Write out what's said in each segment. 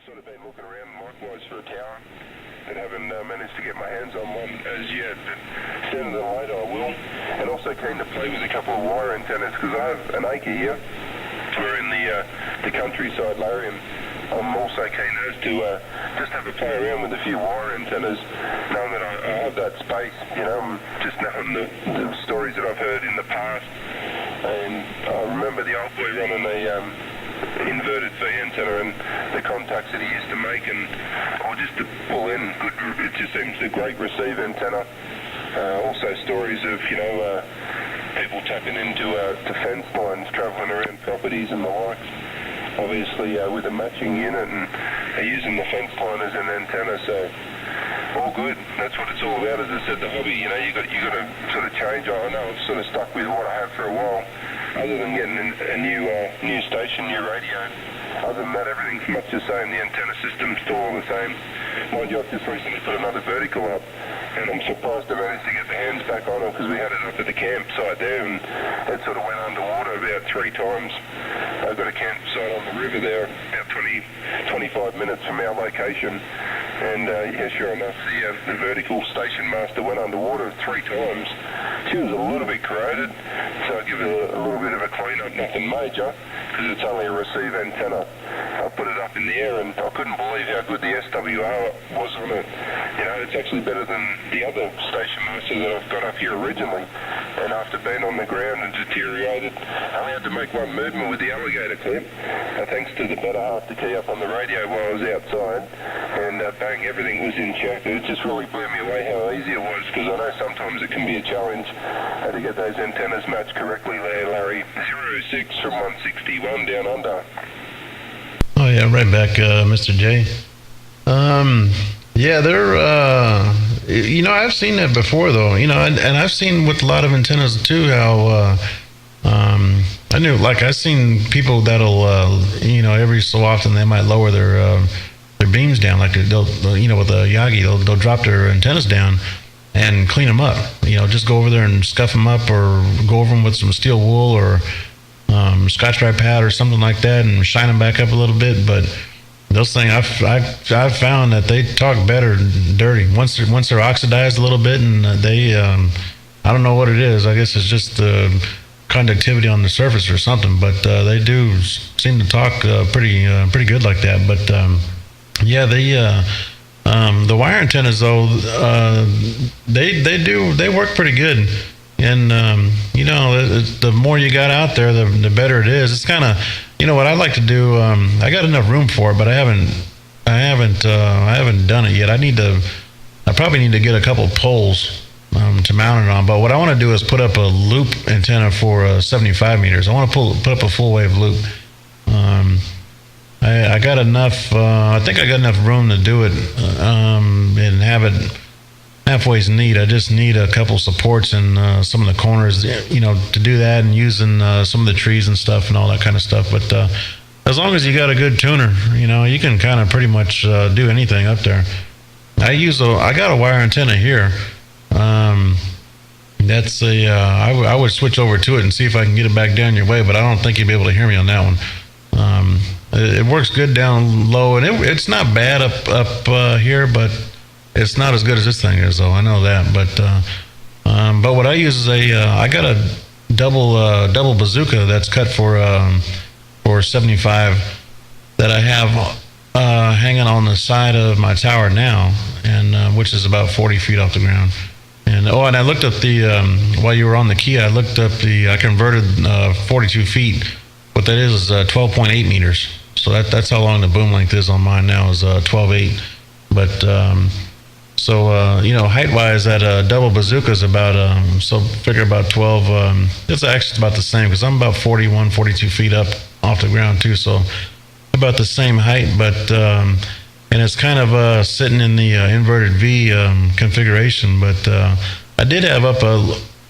sort of been looking around likewise for a tower, but haven't managed to get my hands on one as yet. But sooner than later I will. And also keen to play with a couple of wire antennas because I have an acre here. We're in the countryside, Larry, and I'm also keen as to just have a play around with a few wire antennas, knowing that I have that space, you know, just knowing the stories that I've heard in the past. And I remember the old boy running a inverted V antenna and the contacts that he used to make, and or just to pull in good, it just seems a great receive antenna. Also stories of, you know, people tapping into fence lines, travelling around properties and the likes. Obviously with a matching unit and using the fence line as an antenna, so all good. That's what it's all about. As I said, the hobby, you know, you got to sort of change. I know I've sort of stuck with what I have for a while. Other than getting a new station, new radio, other than that, everything's much the same. The antenna system's still all the same. Mind you, I've just recently put another vertical up, and I'm surprised I managed to get the hands back on it because we had it up at the campsite there, and it sort of went underwater about 3 times. I've got a campsite on the river there, about 25 minutes from our location, and yeah, sure enough, the vertical station master went underwater 3 times. She was a little bit corroded, so I give it a little bit of a clean up, nothing major, because it's only a receive antenna. I put it up in the air and I couldn't believe how good the SWR was on it. You know, it's actually better than the other station master that I've got up here originally. And after being on the ground and deteriorated, I only had to make one movement with the alligator clip, thanks to the better half to key up on the radio while I was outside. And bang, everything was in check. It just really blew me away how easy it was, because I know sometimes it can be a challenge to get those antennas matched correctly there, Larry. 06 from 161 down under. Oh yeah, right back, Mr. J. Yeah, they're, you know, I've seen that before though, you know, and I've seen with a lot of antennas too, how, I knew, like, I've seen people that'll, you know, every so often they might lower their beams down, like they'll, you know, with a Yagi, they'll drop their antennas down and clean them up, you know, just go over there and scuff them up, or go over them with some steel wool or Scotch-Brite pad or something like that, and shine them back up a little bit. But those things, I've found that they talk better dirty once they're oxidized a little bit, and they I don't know what it is. I guess it's just the conductivity on the surface or something. But they do seem to talk pretty good like that. But yeah, the wire antennas though, they work pretty good. And, you know, the more you got out there, the better it is. It's kind of, you know, what I like to do, I got enough room for it, but I haven't done it yet. I probably need to get a couple poles to mount it on. But what I want to do is put up a loop antenna for 75 meters. I want to put up a full wave loop. I got enough, I think I got enough room to do it and have it halfway's neat. I just need a couple supports in some of the corners, you know, to do that, and using some of the trees and stuff and all that kind of stuff. But as long as you got a good tuner, you know, you can kind of pretty much do anything up there. I got a wire antenna here. That's I would switch over to it and see if I can get it back down your way, but I don't think you'll be able to hear me on that one. It works good down low, and it's not bad up here, but it's not as good as this thing is, though. I know that, but what I use is I got a double bazooka that's cut for 75 that I have hanging on the side of my tower now, and which is about 40 feet off the ground. And and I looked up while you were on the key, I converted 42 feet. What that is 12.8 meters. So that's how long the boom length is on mine now, is 12.8. But so, you know, height-wise, that double bazooka is about, so figure about 12, it's actually about the same, because I'm about 41, 42 feet up off the ground, too, so about the same height, but, and it's kind of sitting in the inverted V configuration, but I did have up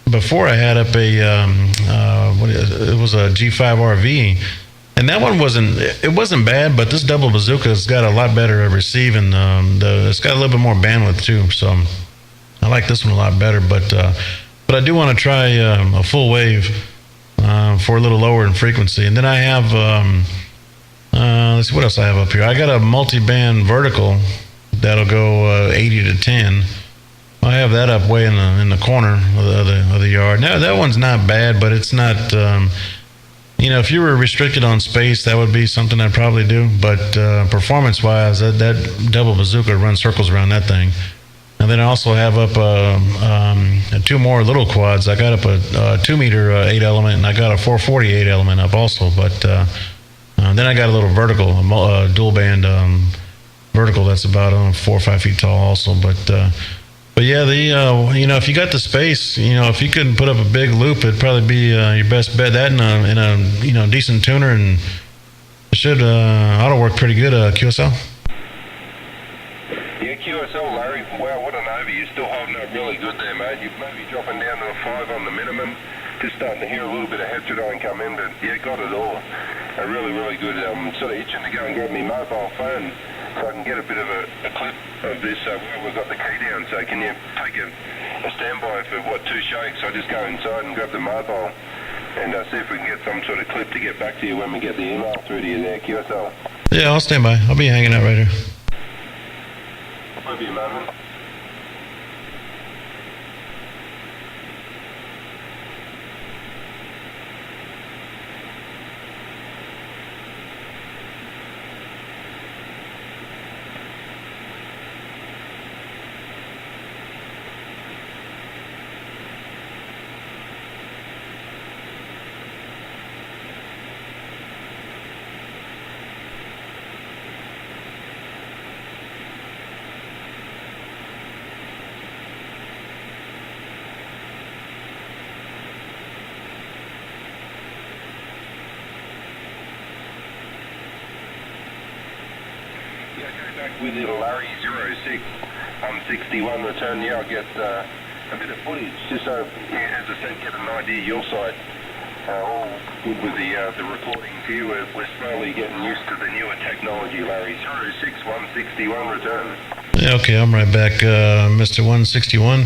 before I had up it was a G5RV, and that one wasn't bad, but this double bazooka's got a lot better receiving. It's got a little bit more bandwidth too, so I like this one a lot better. But I do want to try a full wave for a little lower in frequency. And then I have Let's see what else I have up here. I got a multi-band vertical that'll go 80 to 10. I have that up way in the corner of the yard. Now that one's not bad, but it's not. If you were restricted on space, that would be something I'd probably do. But performance-wise, that double bazooka runs circles around that thing. And then I also have up two more little quads. I got up a 2-meter 8-element, and I got a 448 element up also. But then I got a little vertical, a dual band vertical that's about 4 or 5 feet tall also. But yeah, if you got the space, if you couldn't put up a big loop, it'd probably be your best bet. That in a decent tuner, and it should auto work pretty good. QSL. Yeah, QSL, Larry. Wow, what an over! You're still holding up really good there, mate. You're maybe dropping down to a 5 on the minimum. Just starting to hear a little bit of heterodyne come in, but yeah, got it all. A really, really good. Sort of itching to go and grab my mobile phone, so I can get a bit of a clip of this while we've got the key down. So can you take a standby for 2 shakes? I just go inside and grab the mobile and see if we can get some sort of clip to get back to you when we get the email through to you there, QSL. Yeah, I'll stand by. I'll be hanging out right here. Will be a moment. With little Larry 06 on 61 return, yeah, I'll get a bit of footage just so, as I said, get an idea your side. All good with the recording here. We're slowly getting used to the newer technology, Larry. 06 161 return. Yeah, okay, I'm right back, Mr. 161.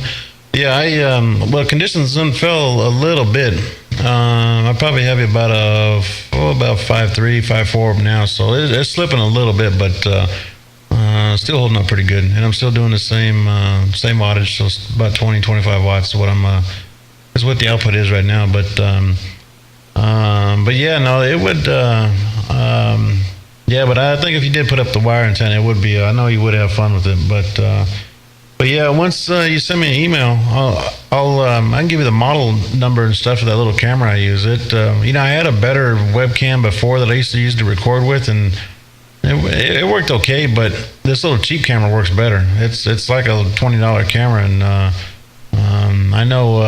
Yeah, conditions fell a little bit. I probably have you about 5.3, 5.4 now, so it's slipping a little bit, but still holding up pretty good. And I'm still doing the same wattage, so it's about 20, 25 watts. So is what the output is right now. But yeah, no, it would. Yeah, but I think if you did put up the wire antenna, it would be. I know you would have fun with it, but yeah, once you send me an email, I can give you the model number and stuff for that little camera I use. I had a better webcam before that I used to use to record with, and it worked okay, but this little cheap camera works better. It's like a $20 camera, and I know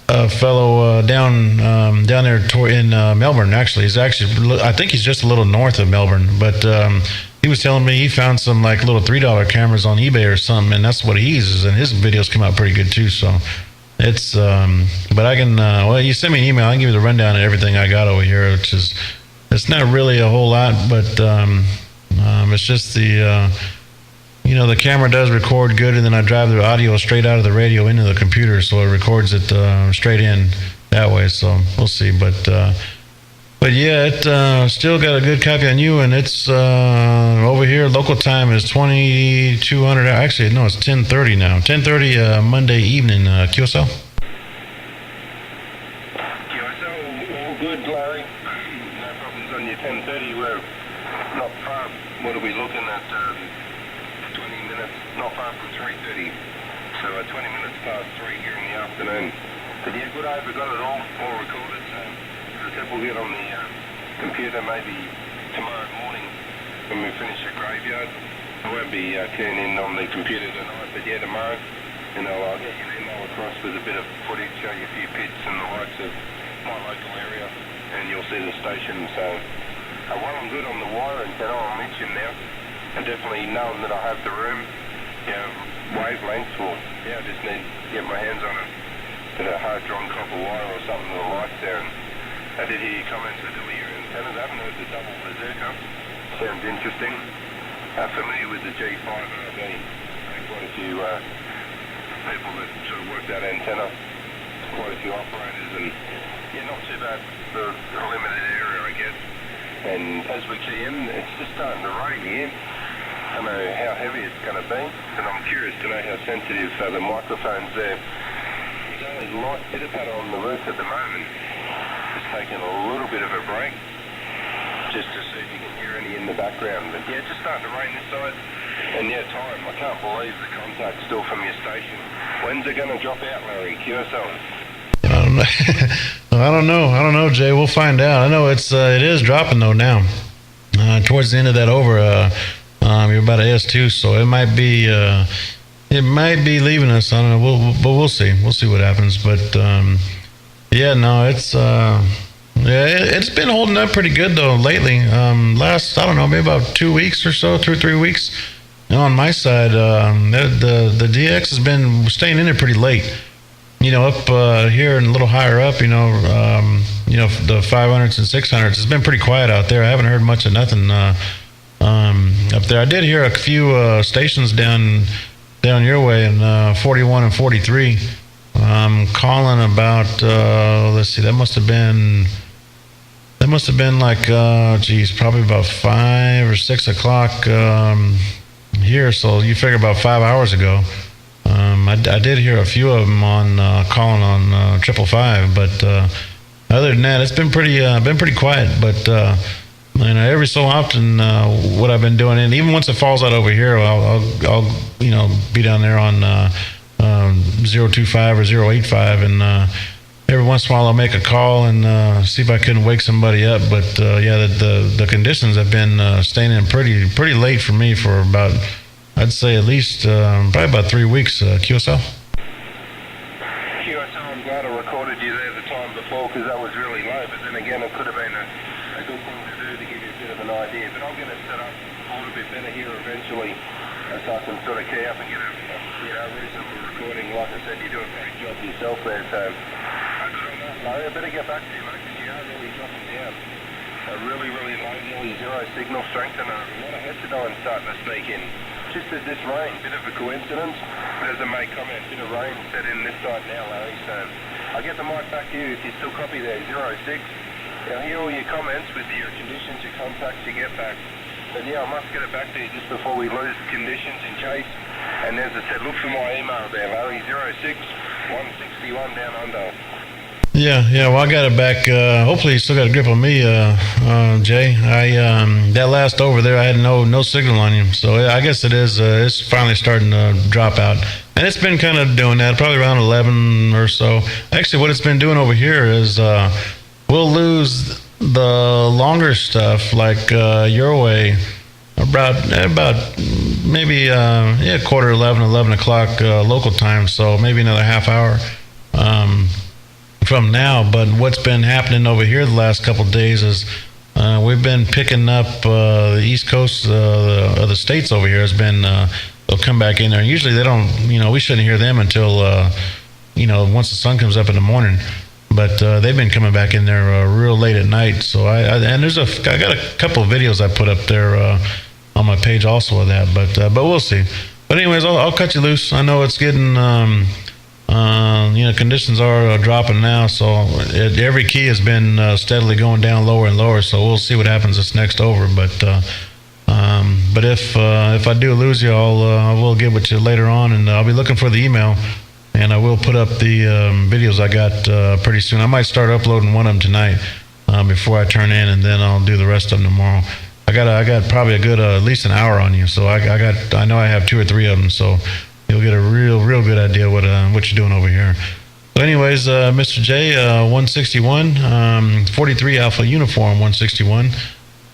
a fellow down there in Melbourne. Actually, I think he's just a little north of Melbourne, but he was telling me he found some like little $3 cameras on eBay or something, and that's what he uses, and his videos come out pretty good too. So it's but I can you send me an email, I can give you the rundown of everything I got over here, which is. It's not really a whole lot, but it's just the camera does record good, and then I drive the audio straight out of the radio into the computer, so it records it straight in that way. So we'll see, but yeah, it still got a good copy on you, and it's over here. Local time is 2200. Actually, no, it's 10:30 now. 10:30 Monday evening. QSL. All good, Larry. 10:30, we're not far. What are we looking at? 20 minutes, not far from 3:30. So 20 minutes past 3 here in the afternoon. But yeah, good over, got it all recorded. So as I said, we'll get on the computer maybe tomorrow morning when we finish the graveyard. I won't be keying in on the computer tonight, but yeah, tomorrow. I'll get you an email across with a bit of footage, show you a few pits and the likes of my local area, and you'll see the station. So while I'm good on the wire antenna, I'm itching now, and definitely knowing that I have the room, wavelengths, I just need to get my hands on a bit of hard-drawn copper wire or something that I like there. And I did hear your comments with your antennas. I haven't heard the double bazooka. Sounds interesting. Familiar with the G5 RB. Quite a few people that sort of work that antenna, quite a few operators, and yeah, not too bad for a limited area, I guess. And as we key in, it's just starting to rain here. I don't know how heavy it's going to be, and I'm curious to know how sensitive the microphone's there. There's a light pitter patter on the roof at the moment. Just taking a little bit of a break, just to see if you can hear any in the background. But yeah, it's just starting to rain this side. And yeah, time, I can't believe the contact's still from your station. When's it going to drop out, Larry? QSL? I don't know, Jay. We'll find out. I know it is dropping though now. Towards the end of that over, you're about AS2, so it might be leaving us. I don't know. But we'll see. We'll see what happens. But yeah, no, it's been holding up pretty good though lately. Last, I don't know, maybe about 2 weeks or so, 2 or 3 weeks. On my side, the DX has been staying in there pretty late. Up here and a little higher up, the 500s and 600s. It's been pretty quiet out there. I haven't heard much of nothing up there. I did hear a few stations down your way in 41 and 43. Calling about. Let's see. That must have been like probably about 5 or 6 o'clock here. So you figure about 5 hours ago. I did hear a few of them on calling on 555, but other than that, it's been pretty quiet. But every so often, what I've been doing, and even once it falls out over here, I'll be down there on 025 or 085, and every once in a while I'll make a call and see if I can wake somebody up. But the conditions have been staying in pretty late for me for about, I'd say at least probably about 3 weeks. QSL? QSL, I'm glad I recorded you there the time before because that was really low, but then again it could have been a good thing to do to give you a bit of an idea. But I'll get it set up a little bit better here eventually so I can sort of key up and get a reasonable recording. Like I said, you do a great job yourself there, so I don't know. I better get back to you, mate, because you are really dropping down. A really, really low, nearly zero signal strength, and a lot of heterodyne starting to sneak in. Just as this rain, bit of a coincidence, but as I made comment, bit of rain set in this side now, Larry, so I'll get the mic back to you if you still copy there, 06. I'll hear all your comments with your conditions, your contacts, you get back. But yeah, I must get it back to you just before we lose conditions in Chase. And as I said, look for my email there, Larry, 06 161 down under. Yeah. Well, I got it back. Hopefully, you still got a grip on me, Jay. That last over there, I had no signal on you, so I guess it is. It's finally starting to drop out, and it's been kind of doing that, probably around 11 or so. Actually, what it's been doing over here is we'll lose the longer stuff, like your way, about maybe quarter 11 o'clock local time. So maybe another half hour. From now, but what's been happening over here the last couple of days is we've been picking up the east coast of the states over here has been they'll come back in there, and usually they don't, we shouldn't hear them until once the sun comes up in the morning, but they've been coming back in there real late at night. So I got a couple of videos I put up there on my page also of that, but we'll see. But anyways, I'll cut you loose. I know it's getting conditions are dropping now, so every key has been steadily going down lower and lower. So we'll see what happens this next over. But if I do lose you, I will get with you later on, and I'll be looking for the email, and I will put up the videos I got pretty soon. I might start uploading one of them tonight before I turn in, and then I'll do the rest of them tomorrow. I got probably a good at least an hour on you, so I know I have 2 or 3 of them, so you'll get a real good idea what you're doing over here. So anyways, Mr. J, 161, 43 Alpha Uniform 161.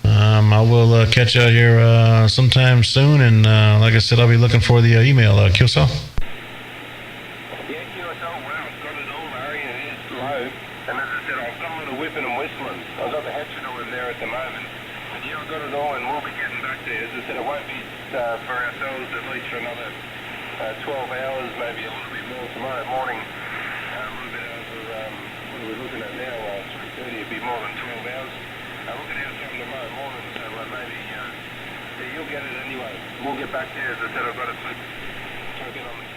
I will catch you out here sometime soon, and like I said, I'll be looking for the email. QSL? Yeah, QSL, wow, I've got it all, Larry, and it is low. And as I said, I've got a lot of whipping and whistling. I've got the heterodyne in there at the moment. But yeah, I've got it all, and we'll be getting back there. As I said, it won't be for ourselves at least for another 12 hours, maybe a little bit more tomorrow morning. A little bit over, what are we looking at now? 3:30, it'd be more than 12 hours. Look at our time tomorrow morning, so maybe you'll get it anyway. We'll get back there. As I said, I've got to try to get on the